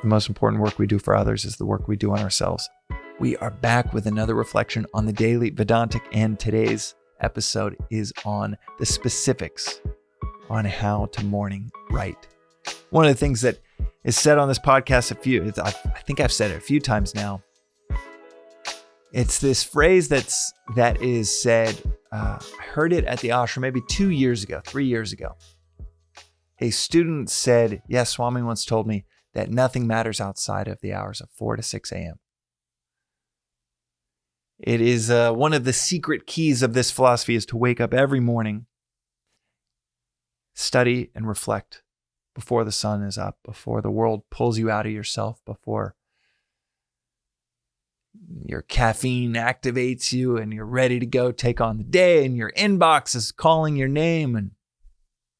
The most important work we do for others is the work we do on ourselves. We are back with another reflection on the daily Vedantic, and today's episode is on the specifics on how to morning write. One of the things that is said on this podcast I think I've said it a few times now. It's this phrase that is said. I heard it at the ashram maybe 3 years ago. A student said, yes, Swami once told me that nothing matters outside of the hours of 4 to 6 a.m. It is one of the secret keys of this philosophy is to wake up every morning, study and reflect before the sun is up, before the world pulls you out of yourself, before your caffeine activates you and you're ready to go take on the day and your inbox is calling your name and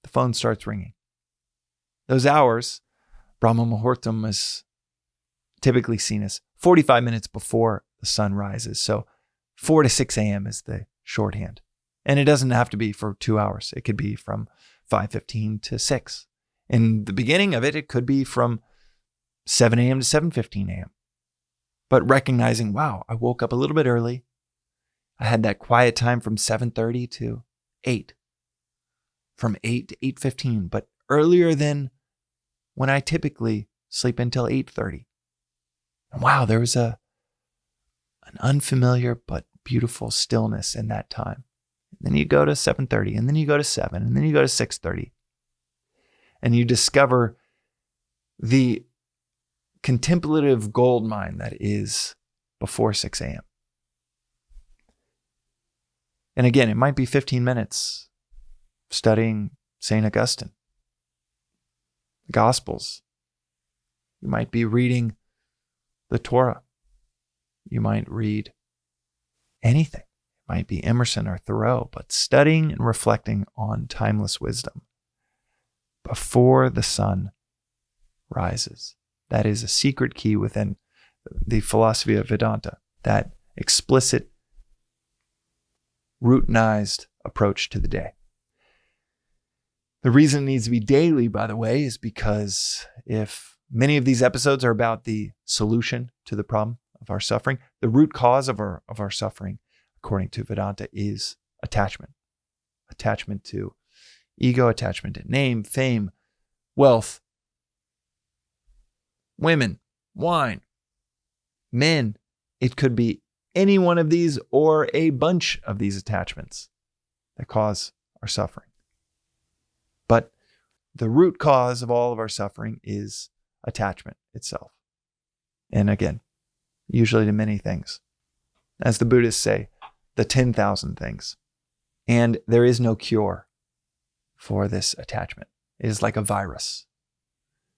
the phone starts ringing. Those hours, Brahma Muhurtam, is typically seen as 45 minutes before the sun rises. So 4 to 6 a.m. is the shorthand. And it doesn't have to be for 2 hours. It could be from 5:15 to 6. In the beginning of it, it could be from 7 a.m. to 7:15 a.m. But recognizing, wow, I woke up a little bit early. I had that quiet time from 7:30 to 8. From 8 to 8:15, but earlier than when I typically sleep until 8:30. And wow, there was an unfamiliar but beautiful stillness in that time. And then you go to 7:30, and then you go to 7, and then you go to 6:30. And you discover the contemplative gold mine that is before 6 a.m. And again, it might be 15 minutes studying St. Augustine, the Gospels. You might be reading the Torah. You might read anything. It might be Emerson or Thoreau, but studying and reflecting on timeless wisdom before the sun rises. That is a secret key within the philosophy of Vedanta, that explicit, routinized approach to the day. The reason it needs to be daily, by the way, is because if many of these episodes are about the solution to the problem of our suffering, the root cause of our suffering, according to Vedanta, is attachment. Attachment to ego, attachment to name, fame, wealth, women, wine, men. It could be any one of these or a bunch of these attachments that cause our suffering. But the root cause of all of our suffering is attachment itself. And again, usually to many things. As the Buddhists say, the 10,000 things. And there is no cure for this attachment. It is like a virus.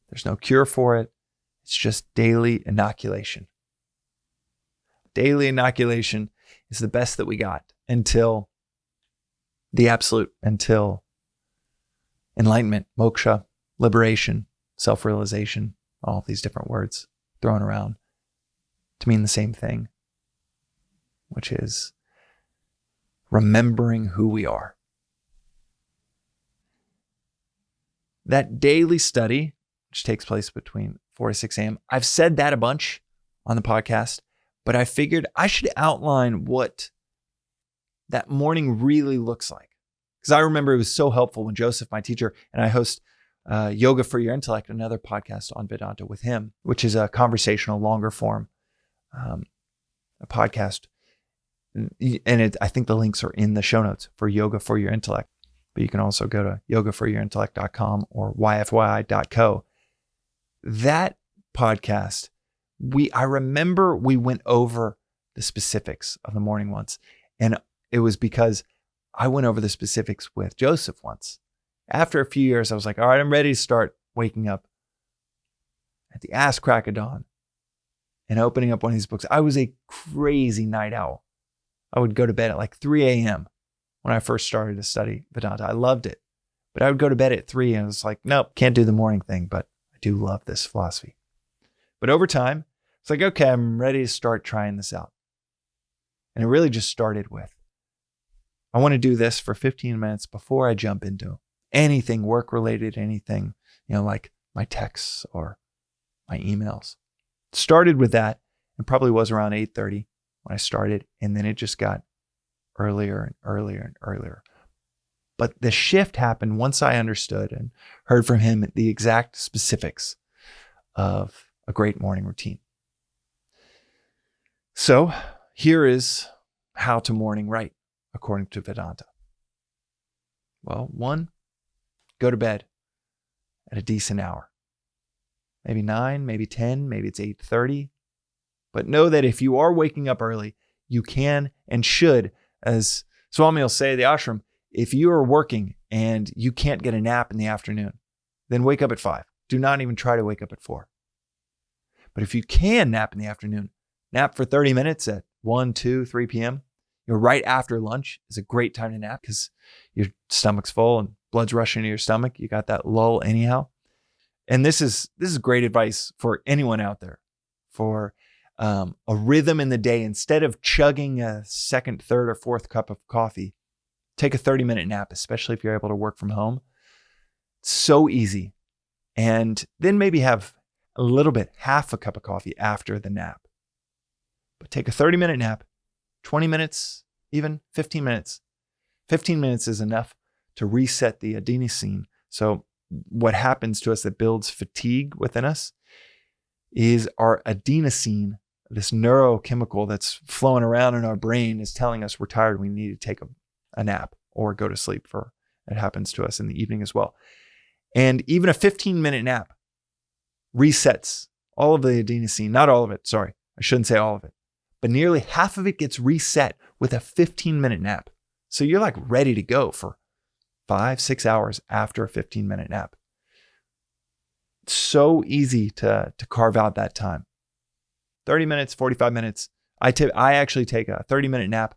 There's no cure for it. It's just daily inoculation. Daily inoculation is the best that we got until the absolute, until enlightenment, moksha, liberation, self-realization, all these different words thrown around to mean the same thing, which is remembering who we are. That daily study, which takes place between 4 to 6 a.m., I've said that a bunch on the podcast, but I figured I should outline what that morning really looks like. Because I remember it was so helpful when Joseph, my teacher, and I host Yoga for Your Intellect, another podcast on Vedanta with him, which is a conversational, longer form, a podcast. And I think the links are in the show notes for Yoga for Your Intellect. But you can also go to yogaforyourintellect.com or yfyi.co. That podcast, I remember we went over the specifics of the morning once. And it was because I went over the specifics with Joseph once. After a few years, I was like, all right, I'm ready to start waking up at the ass crack of dawn and opening up one of these books. I was a crazy night owl. I would go to bed at like 3 a.m. when I first started to study Vedanta. I loved it. But I would go to bed at 3 and I was like, nope, can't do the morning thing, but I do love this philosophy. But over time, it's like, okay, I'm ready to start trying this out. And it really just started with, I want to do this for 15 minutes before I jump into anything work-related, anything, like my texts or my emails. Started with that and probably was around 8:30 when I started. And then it just got earlier and earlier and earlier. But the shift happened once I understood and heard from him the exact specifics of a great morning routine. So here is how to morning right, according to Vedanta. Well, 1, go to bed at a decent hour. Maybe 9, maybe 10, maybe it's 8:30. But know that if you are waking up early, you can and should, as Swami will say at the ashram, if you are working and you can't get a nap in the afternoon, then wake up at 5. Do not even try to wake up at 4. But if you can nap in the afternoon, nap for 30 minutes at 1, 2, 3 p.m. Right after lunch is a great time to nap because your stomach's full and blood's rushing to your stomach. You got that lull anyhow. And this is great advice for anyone out there for a rhythm in the day. Instead of chugging a second, third, or fourth cup of coffee, take a 30-minute nap, especially if you're able to work from home. It's so easy. And then maybe have a little bit, half a cup of coffee after the nap. But take a 30-minute nap, 20 minutes, even 15 minutes. 15 minutes is enough to reset the adenosine. So what happens to us that builds fatigue within us is our adenosine, this neurochemical that's flowing around in our brain, is telling us we're tired. We need to take a nap or go to sleep. It happens to us in the evening as well. And even a 15-minute nap resets all of the adenosine, not all of it. Sorry, I shouldn't say all of it, but nearly half of it gets reset with a 15-minute nap. So you're like ready to go for 5-6 hours after a 15-minute nap. It's so easy to carve out that time. 30 minutes, 45 minutes. I actually take a 30-minute nap.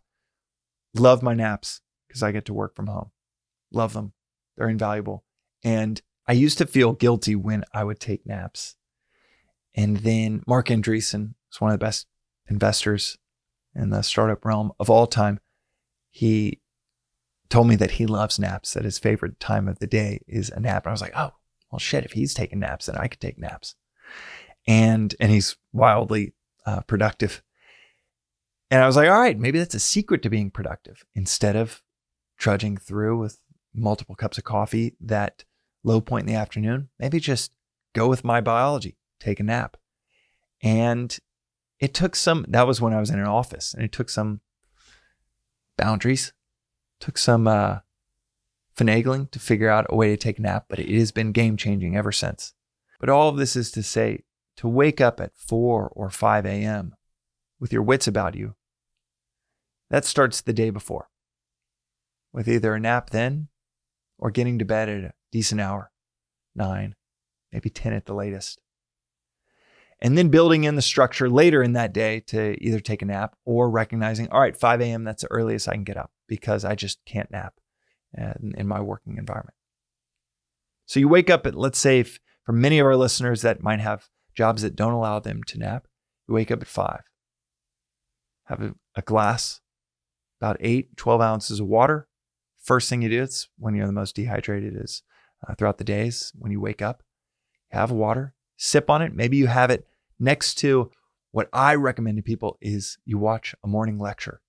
Love my naps because I get to work from home. Love them. They're invaluable. And I used to feel guilty when I would take naps. And then Mark Andreessen is one of the best investors in the startup realm of all time. He told me that he loves naps, that his favorite time of the day is a nap. And I was like, oh, well, shit, if he's taking naps, then I could take naps. And he's wildly productive. And I was like, all right, maybe that's a secret to being productive. Instead of trudging through with multiple cups of coffee, that low point in the afternoon, maybe just go with my biology, take a nap. And it took that was when I was in an office, and it took some boundaries, took some finagling to figure out a way to take a nap, but it has been game changing ever since. But all of this is to say, to wake up at 4 or 5 a.m. with your wits about you, that starts the day before with either a nap then or getting to bed at a decent hour, 9, maybe 10 at the latest. And then building in the structure later in that day to either take a nap or recognizing, all right, 5 a.m., that's the earliest I can get up because I just can't nap in my working environment. So you wake up at, let's say, for many of our listeners that might have jobs that don't allow them to nap, you wake up at 5. Have a glass, about 12 ounces of water. First thing you do, it's when you're the most dehydrated is throughout the days. When you wake up, have water, sip on it. Maybe you have it next to what I recommend to people is you watch a morning lecture.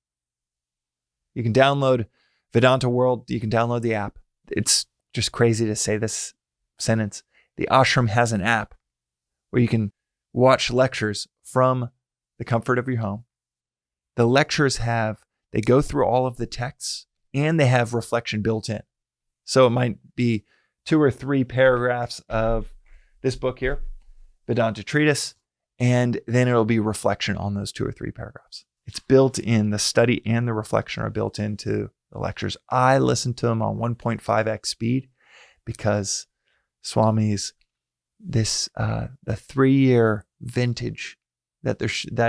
You can download Vedanta World. You can download the app. It's just crazy to say this sentence. The ashram has an app where you can watch lectures from the comfort of your home. The lectures they go through all of the texts and they have reflection built in. So it might be 2 or 3 paragraphs of this book here, Vedanta Treatise, and then it'll be reflection on those 2 or 3 paragraphs. It's built in. The study and the reflection are built into the lectures. I listen to them on 1.5x speed because Swami's the 3-year vintage that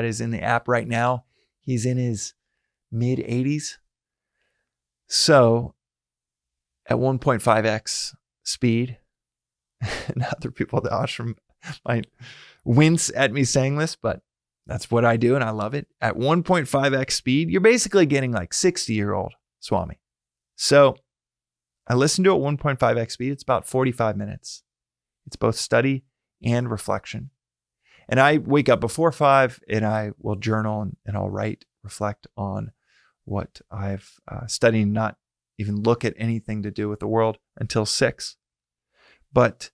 is in the app right now. He's in his mid 80s. So at 1.5x speed, and other people at the ashram might wince at me saying this, but that's what I do and I love it. At 1.5x speed, you're basically getting like 60-year-old Swami. So I listen to it at 1.5x speed. It's about 45 minutes. It's both study and reflection. And I wake up before 5 and I will journal and I'll write, reflect on what I've studied, not even look at anything to do with the world until 6. But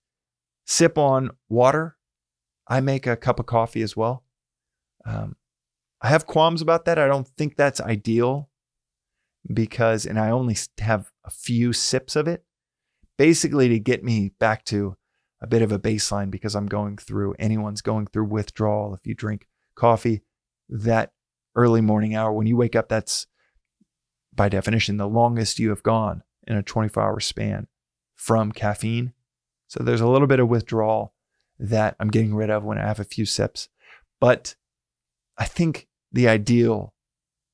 sip on water. I make a cup of coffee as well. I have qualms about that. I don't think that's ideal because, and I only have a few sips of it, basically to get me back to a bit of a baseline, because anyone's going through withdrawal. If you drink coffee that early morning hour, when you wake up, that's by definition the longest you have gone in a 24-hour span from caffeine. So there's a little bit of withdrawal that I'm getting rid of when I have a few sips. But I think the ideal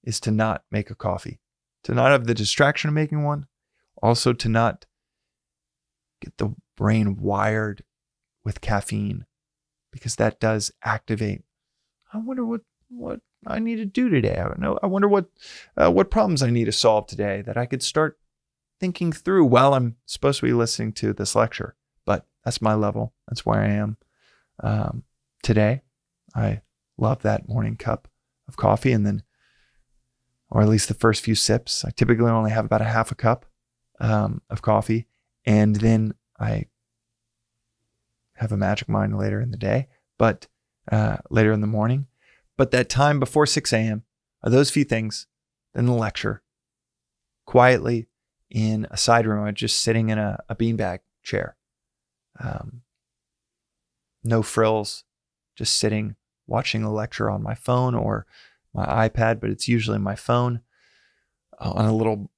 is to not make a coffee, to not have the distraction of making one, also to not get the brain wired with caffeine, because that does activate. I wonder what I need to do today. I wonder what problems I need to solve today that I could start thinking through while I'm supposed to be listening to this lecture. But that's my level. That's where I am today. I love that morning cup of coffee, and then, or at least the first few sips. I typically only have about a half a cup of coffee, and then I have a magic mind later in the day, but later in the morning. But that time before 6 a.m. are those few things, then the lecture, quietly in a side room. I'm just sitting in a beanbag chair. No frills, just sitting, watching the lecture on my phone or my iPad, but it's usually my phone on a little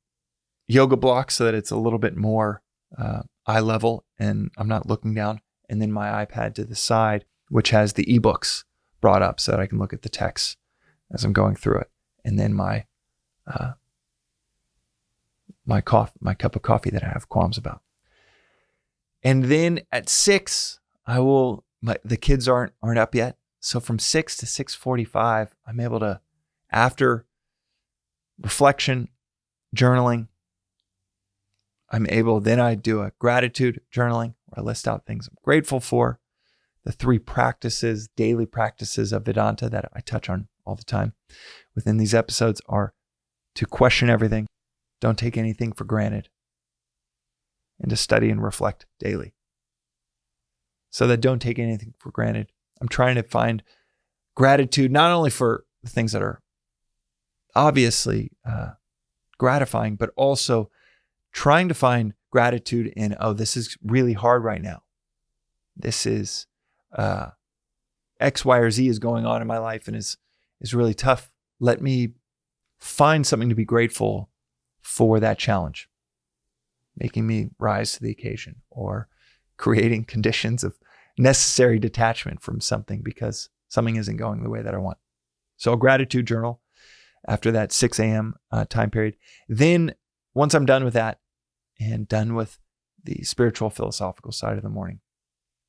yoga block so that it's a little bit more eye level and I'm not looking down. And then my iPad to the side, which has the ebooks brought up so that I can look at the text as I'm going through it. And then my cup of coffee that I have qualms about. And then at 6, the kids aren't up yet. So from 6 to 6:45, I'm able to, after reflection, journaling, then I do a gratitude journaling where I list out things I'm grateful for. The 3 practices, daily practices of Vedanta that I touch on all the time within these episodes are to question everything, don't take anything for granted, and to study and reflect daily. So that don't take anything for granted. I'm trying to find gratitude not only for the things that are obviously gratifying, but also trying to find gratitude in, this is really hard right now. This is X, Y, or Z is going on in my life and is really tough. Let me find something to be grateful for that challenge, making me rise to the occasion, or creating conditions of necessary detachment from something because something isn't going the way that I want. So a gratitude journal after that 6 a.m. Time period. Then once I'm done with that and done with the spiritual philosophical side of the morning,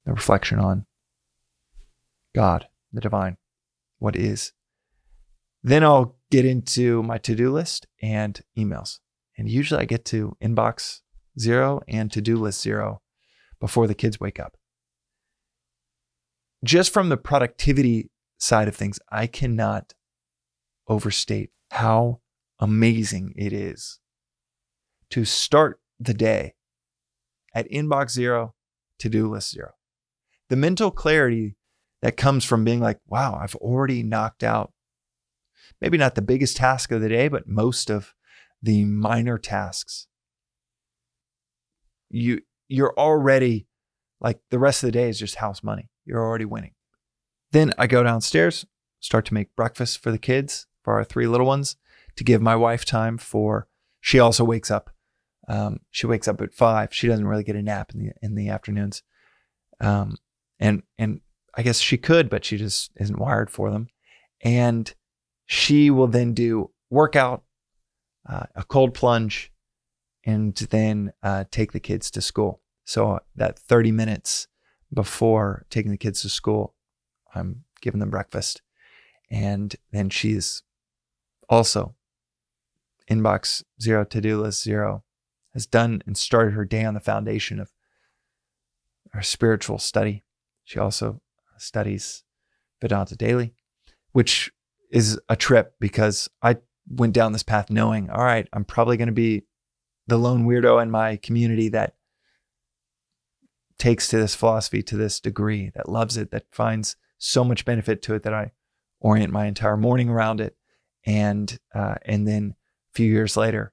the reflection on God, the divine, what is, then I'll get into my to-do list and emails. And usually I get to inbox 0 and to-do list 0 before the kids wake up. Just from the productivity side of things, I cannot overstate how amazing it is to start the day at inbox 0, to-do list 0. The mental clarity that comes from being like, wow, I've already knocked out maybe not the biggest task of the day, but most of the minor tasks. You're already, like, the rest of the day is just house money. You're already winning. Then I go downstairs, start to make breakfast for the kids, for our 3 little ones, to give my wife time she also wakes up. She wakes up at 5. She doesn't really get a nap in the afternoons. And I guess she could, but she just isn't wired for them. And she will then do workout, a cold plunge, and then take the kids to school. So that 30 minutes before taking the kids to school, I'm giving them breakfast. And then she's also inbox 0, to-do list 0, has done and started her day on the foundation of our spiritual study. She also studies Vedanta Daily, which is a trip because I went down this path knowing, all right, I'm probably going to be the lone weirdo in my community that takes to this philosophy to this degree, that loves it, that finds so much benefit to it that I orient my entire morning around it. And then a few years later,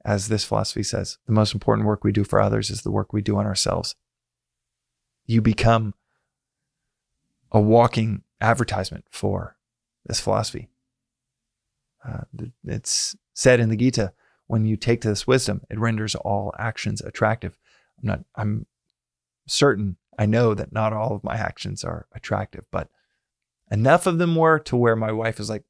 as this philosophy says, the most important work we do for others is the work we do on ourselves. You become a walking advertisement for this philosophy. It's said in the Gita, when you take to this wisdom, it renders all actions attractive. I'm certain, I know that not all of my actions are attractive, but enough of them were to where my wife was like,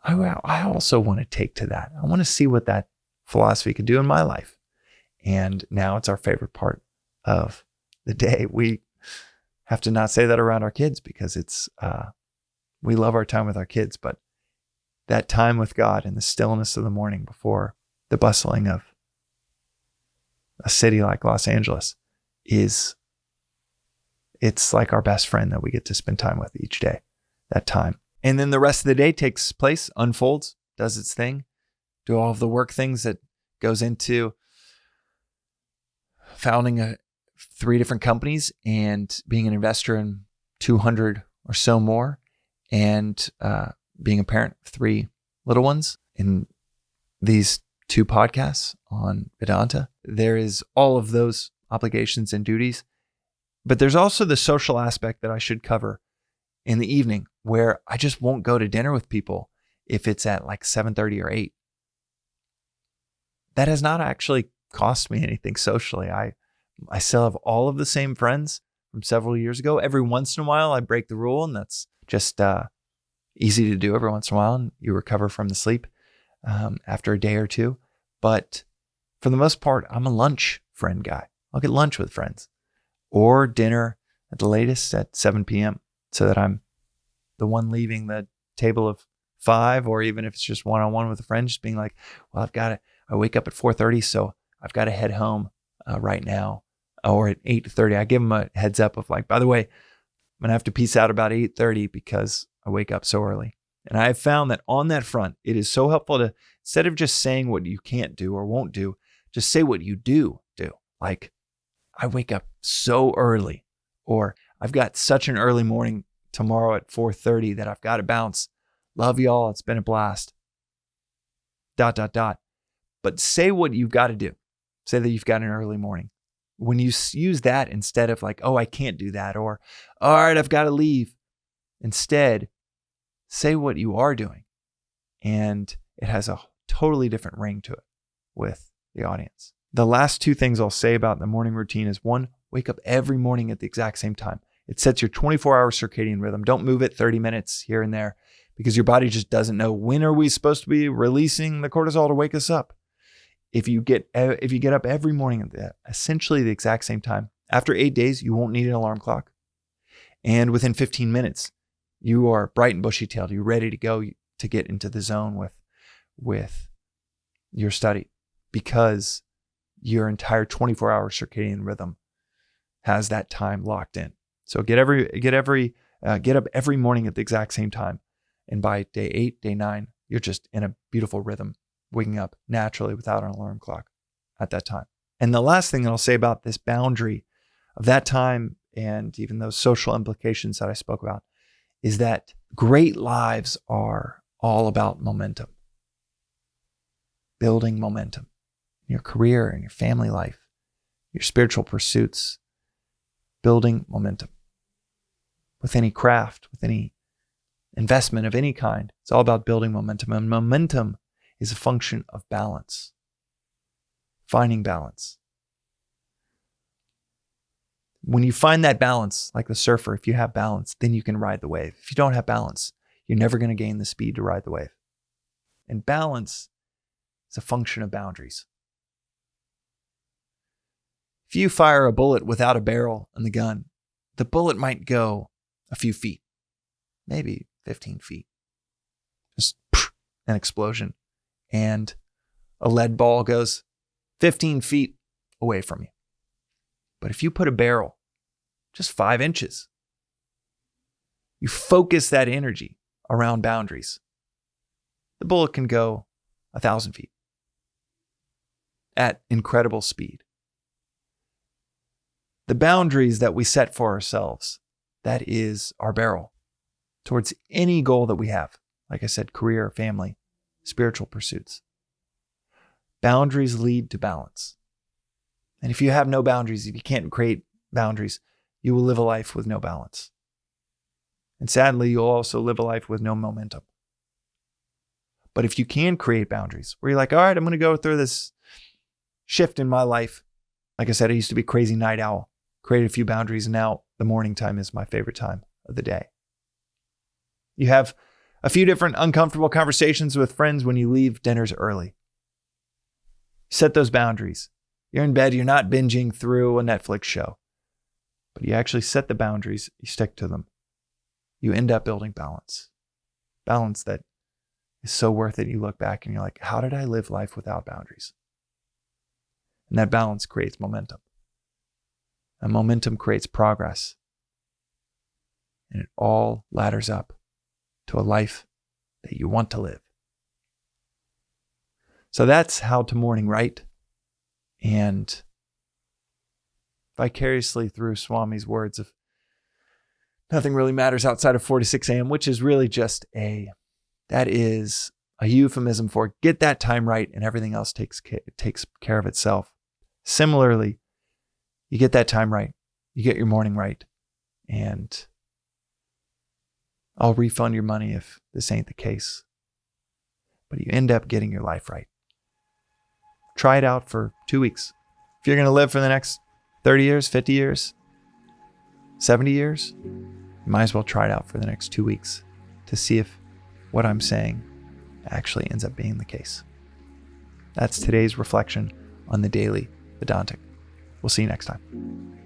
I also want to take to that. I want to see what that philosophy could do in my life. And now it's our favorite part of the day. We have to not say that around our kids because it's, we love our time with our kids, but that time with God in the stillness of the morning before the bustling of a city like Los Angeles it's like our best friend that we get to spend time with each day, that time. And then the rest of the day takes place, unfolds, does its thing, do all of the work things that goes into founding 3 different companies and being an investor in 200 or so more, and being a parent of 3 little ones in these 2 podcasts on Vedanta. There is all of those obligations and duties, but there's also the social aspect that I should cover in the evening, where I just won't go to dinner with people if it's at like 7:30 or 8. That has not actually cost me anything socially. I still have all of the same friends from several years ago. Every once in a while, I break the rule, and that's just easy to do every once in a while, and you recover from the sleep after a day or 2. But for the most part, I'm a lunch friend guy. I'll get lunch with friends or dinner at the latest at 7 p.m. so that I'm the one leaving the table of 5, or even if it's just one-on-one with a friend, just being like, well, I wake up at 4:30, so I've got to head home right now, or at 8:30. I give them a heads up of like, by the way, I'm going to have to peace out about 8:30 because I wake up so early. And I've found that on that front, it is so helpful to, instead of just saying what you can't do or won't do, just say what you do. Like, I wake up so early, or I've got such an early morning tomorrow at 4:30 that I've got to bounce. Love y'all. It's been a blast. ... But say what you've got to do. Say that you've got an early morning. When you use that instead of like, oh, I can't do that, or all right, I've got to leave. Instead, say what you are doing. And it has a totally different ring to it with the audience. The last 2 things I'll say about the morning routine is 1, wake up every morning at the exact same time. It sets your 24-hour circadian rhythm. Don't move it 30 minutes here and there because your body just doesn't know when are we supposed to be releasing the cortisol to wake us up. If you get up every morning at essentially the exact same time, after 8 days, you won't need an alarm clock. And within 15 minutes, you are bright and bushy-tailed. You're ready to go to get into the zone with your study because your entire 24-hour circadian rhythm has that time locked in. So get up every morning at the exact same time. And by day 8, day 9, you're just in a beautiful rhythm, waking up naturally without an alarm clock at that time. And the last thing that I'll say about this boundary of that time and even those social implications that I spoke about is that great lives are all about momentum. Building momentum in your career and your family life, your spiritual pursuits, building momentum. With any craft, with any investment of any kind, it's all about building momentum. And momentum is a function of balance, finding balance. When you find that balance, like the surfer, if you have balance, then you can ride the wave. If you don't have balance, you're never going to gain the speed to ride the wave. And balance is a function of boundaries. If you fire a bullet without a barrel in the gun, the bullet might go a few feet, maybe 15 feet. Just an explosion. And a lead ball goes 15 feet away from you. But if you put a barrel just 5 inches You focus that energy around boundaries. The bullet can go 1,000 feet at incredible speed. The boundaries that we set for ourselves, that is our barrel towards any goal that we have. Like I said, career, family, spiritual pursuits. Boundaries lead to balance. And if you have no boundaries, if you can't create boundaries, you will live a life with no balance. And sadly, you'll also live a life with no momentum. But if you can create boundaries where you're like, all right, I'm going to go through this shift in my life. Like I said, I used to be a crazy night owl, created a few boundaries, and now the morning time is my favorite time of the day. You have a few different uncomfortable conversations with friends when you leave dinners early. Set those boundaries. You're in bed, you're not binging through a Netflix show, but you actually set the boundaries, you stick to them. You end up building balance. Balance that is so worth it. You look back and you're like, how did I live life without boundaries? And that balance creates momentum. And momentum creates progress. And it all ladders up to a life that you want to live. So that's how to morning right. And vicariously through Swami's words of nothing really matters outside of 4 to 6 a.m., which is really just that is a euphemism for get that time right and everything else takes care of itself. Similarly, you get that time right, you get your morning right, and I'll refund your money if this ain't the case. But you end up getting your life right. Try it out for 2 weeks. If you're going to live for the next 30 years, 50 years, 70 years, you might as well try it out for the next 2 weeks to see if what I'm saying actually ends up being the case. That's today's reflection on the daily Vedantic. We'll see you next time.